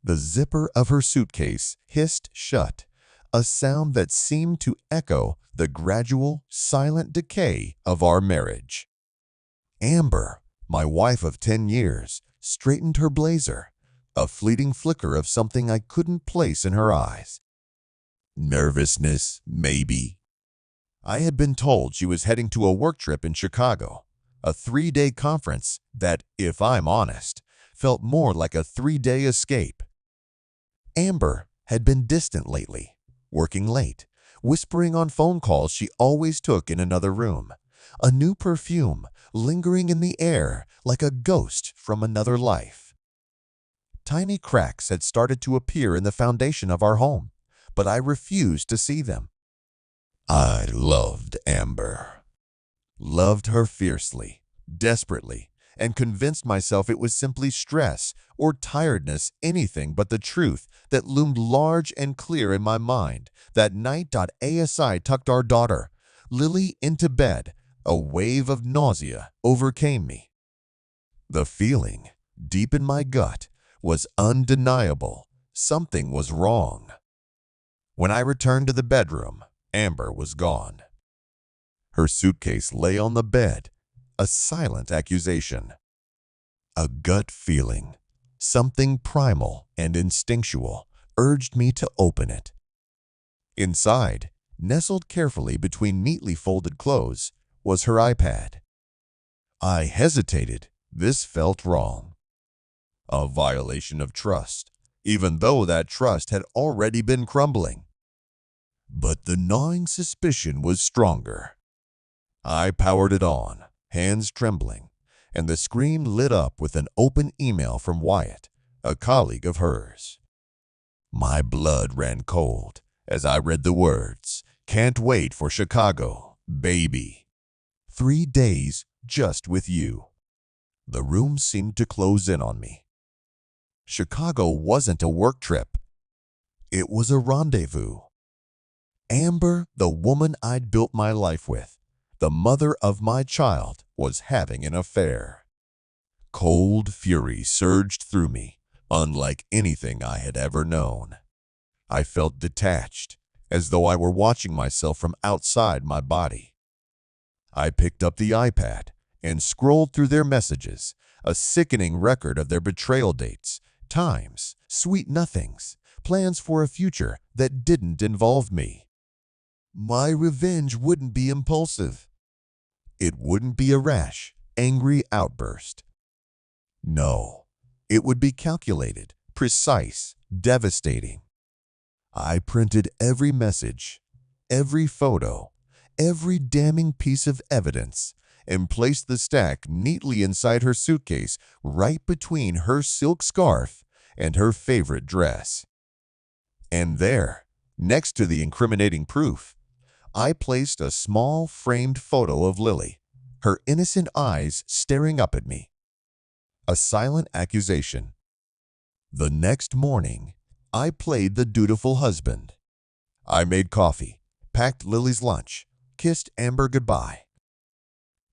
The zipper of her suitcase hissed shut, a sound that seemed to echo the gradual, silent decay of our marriage. Amber, my wife of 10 years, straightened her blazer, a fleeting flicker of something I couldn't place in her eyes. Nervousness, maybe. I had been told she was heading to a work trip in Chicago, a 3-day conference that, if I'm honest, felt more like a 3-day escape. Amber had been distant lately, working late, whispering on phone calls she always took in another room, a new perfume lingering in the air like a ghost from another life. Tiny cracks had started to appear in the foundation of our home, but I refused to see them. I loved Amber. Loved her fiercely, desperately, and convinced myself it was simply stress or tiredness, anything but the truth that loomed large and clear in my mind that night. As I tucked our daughter, Lily, into bed, a wave of nausea overcame me. The feeling, deep in my gut, was undeniable. Something was wrong. When I returned to the bedroom, Amber was gone. Her suitcase lay on the bed, a silent accusation. A gut feeling, something primal and instinctual, urged me to open it. Inside, nestled carefully between neatly folded clothes, was her iPad. I hesitated. This felt wrong. A violation of trust, even though that trust had already been crumbling. But the gnawing suspicion was stronger. I powered it on, hands trembling, and the screen lit up with an open email from Wyatt, a colleague of hers. My blood ran cold as I read the words, "Can't wait for Chicago, baby. 3 days just with you." The room seemed to close in on me. Chicago wasn't a work trip. It was a rendezvous. Amber, the woman I'd built my life with, the mother of my child, was having an affair. Cold fury surged through me, unlike anything I had ever known. I felt detached, as though I were watching myself from outside my body. I picked up the iPad and scrolled through their messages, a sickening record of their betrayal dates, times, sweet nothings, plans for a future that didn't involve me. My revenge wouldn't be impulsive. It wouldn't be a rash, angry outburst. No, it would be calculated, precise, devastating. I printed every message, every photo, every damning piece of evidence, and placed the stack neatly inside her suitcase, right between her silk scarf and her favorite dress. And there, next to the incriminating proof, I placed a small framed photo of Lily, her innocent eyes staring up at me. A silent accusation. The next morning, I played the dutiful husband. I made coffee, packed Lily's lunch, kissed Amber goodbye.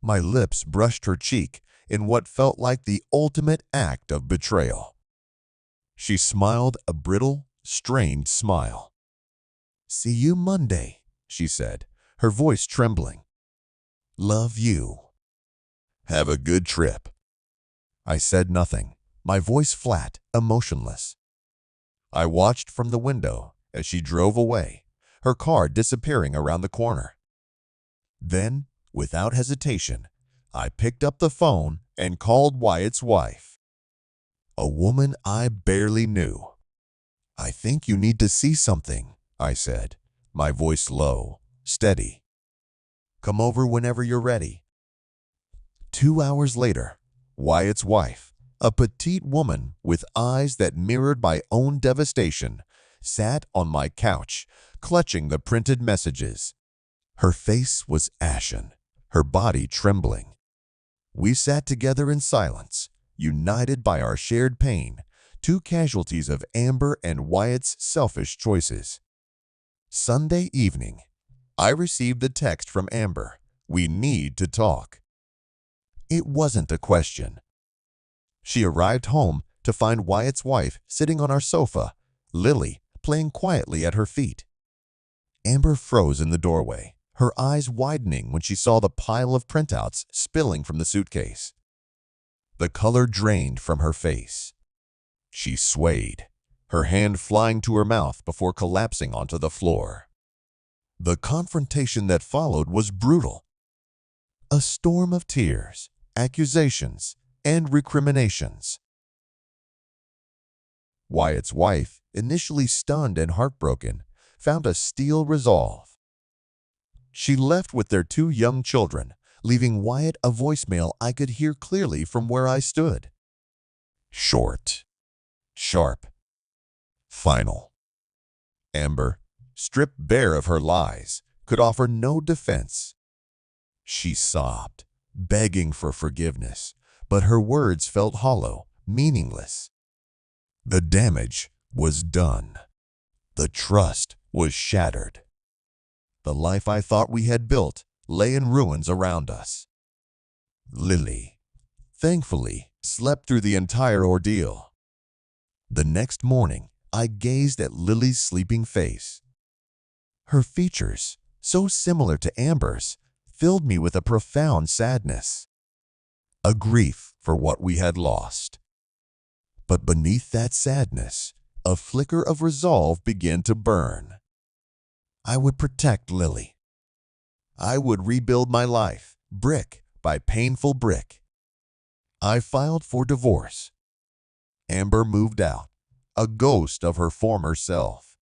My lips brushed her cheek in what felt like the ultimate act of betrayal. She smiled a brittle, strained smile. "See you Monday," she said, her voice trembling. "Love you." "Have a good trip." I said nothing, my voice flat, emotionless. I watched from the window as she drove away, her car disappearing around the corner. Then, without hesitation, I picked up the phone and called Wyatt's wife, a woman I barely knew. "I think you need to see something," I said, my voice low, steady. "Come over whenever you're ready." 2 hours later, Wyatt's wife, a petite woman with eyes that mirrored my own devastation, sat on my couch, clutching the printed messages. Her face was ashen, her body trembling. We sat together in silence, united by our shared pain, 2 casualties of Amber and Wyatt's selfish choices. Sunday evening, I received a text from Amber, "We need to talk." It wasn't a question. She arrived home to find Wyatt's wife sitting on our sofa, Lily playing quietly at her feet. Amber froze in the doorway, her eyes widening when she saw the pile of printouts spilling from the suitcase. The color drained from her face. She swayed, her hand flying to her mouth before collapsing onto the floor. The confrontation that followed was brutal. A storm of tears, accusations, and recriminations. Wyatt's wife, initially stunned and heartbroken, found a steel resolve. She left with their 2 young children, leaving Wyatt a voicemail I could hear clearly from where I stood. Short, sharp, final. Amber, stripped bare of her lies, could offer no defense. She sobbed, begging for forgiveness, but her words felt hollow, meaningless. The damage was done. The trust was shattered. The life I thought we had built lay in ruins around us. Lily, thankfully, slept through the entire ordeal. The next morning, I gazed at Lily's sleeping face. Her features, so similar to Amber's, filled me with a profound sadness, a grief for what we had lost. But beneath that sadness, a flicker of resolve began to burn. I would protect Lily. I would rebuild my life, brick by painful brick. I filed for divorce. Amber moved out, a ghost of her former self.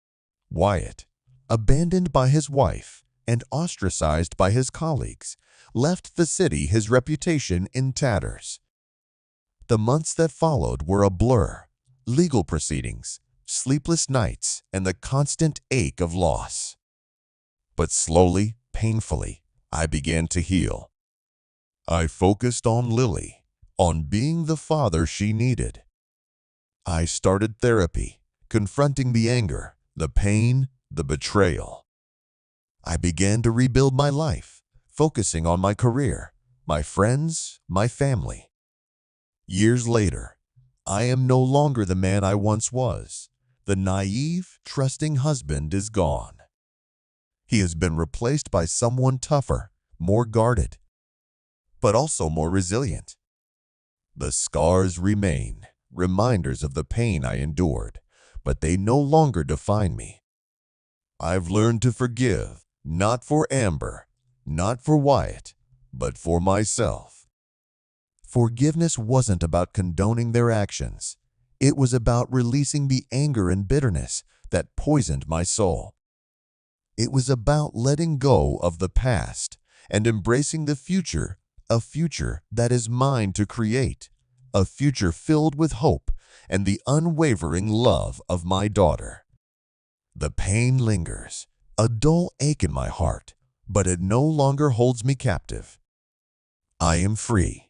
Wyatt, abandoned by his wife and ostracized by his colleagues, left the city, his reputation in tatters. The months that followed were a blur, legal proceedings, sleepless nights, and the constant ache of loss. But slowly, painfully, I began to heal. I focused on Lily, on being the father she needed. I started therapy, confronting the anger, the pain, the betrayal. I began to rebuild my life, focusing on my career, my friends, my family. Years later, I am no longer the man I once was. The naive, trusting husband is gone. He has been replaced by someone tougher, more guarded, but also more resilient. The scars remain, reminders of the pain I endured, but they no longer define me. I've learned to forgive, not for Amber, not for Wyatt, but for myself. Forgiveness wasn't about condoning their actions. It was about releasing the anger and bitterness that poisoned my soul. It was about letting go of the past and embracing the future, a future that is mine to create, a future filled with hope and the unwavering love of my daughter. The pain lingers, a dull ache in my heart, but it no longer holds me captive. I am free.